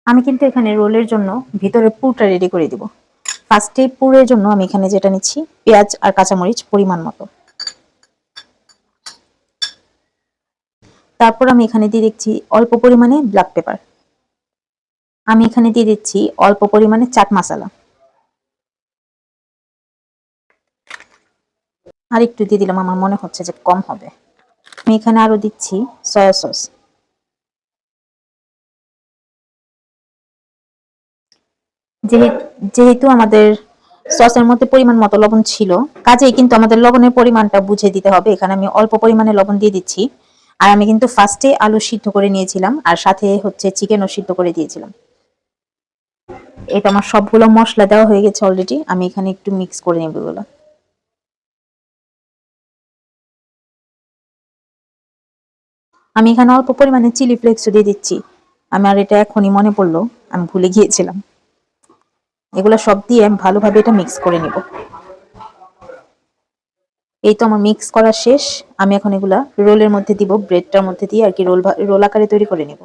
আমি কিন্তু এখানে রোলের জন্য ভিতরে পুরটা রেডি করে দিব। ফার্স্টে পুরের জন্য আমি এখানে যেটা নিচ্ছি, পেঁয়াজ আর কাঁচামরিচ পরিমাণ মতো। তারপর আমি এখানে দিয়ে দিচ্ছি অল্প পরিমাণে ব্ল্যাক পেপার। আমি এখানে দিয়ে দিচ্ছি অল্প পরিমাণে চাট মশলা। আর একটু দিয়ে দিলাম, আমার মনে হচ্ছে যে কম হবে। আমি এখানে আরো দিচ্ছি সয়া সস। যেহেতু আমাদের সসের মধ্যে পরিমাণ মতো লবণ ছিল, কাজেই কিন্তু আমাদের লবণের পরিমাণটা বুঝে দিতে হবে। এখানে আমি অল্প পরিমাণে লবণ দিয়ে দিচ্ছি। আর আমি কিন্তু ফার্স্টে আলু সিদ্ধ করে নিয়েছিলাম, আর সাথে হচ্ছে চিকেনও সিদ্ধ করে দিয়েছিলাম। এটা আমার সবগুলো মশলা দেওয়া হয়ে গেছে অলরেডি। আমি এখানে একটু মিক্স করে নেব এগুলো। আমি এখানে অল্প পরিমাণে চিলি ফ্লেক্সও দিয়ে দিচ্ছি। আমার এটা এখনই মনে পড়লো, আমি ভুলে গিয়েছিলাম। এগুলো সব দিয়ে আমি ভালোভাবে এটা মিক্স করে নিব। এই তো আমার মিক্স করা শেষ। আমি এখন এগুলা রোলের মধ্যে দিব, ব্রেডটার মধ্যে দিয়ে আর কি রোল আকারে তৈরি করে নেব।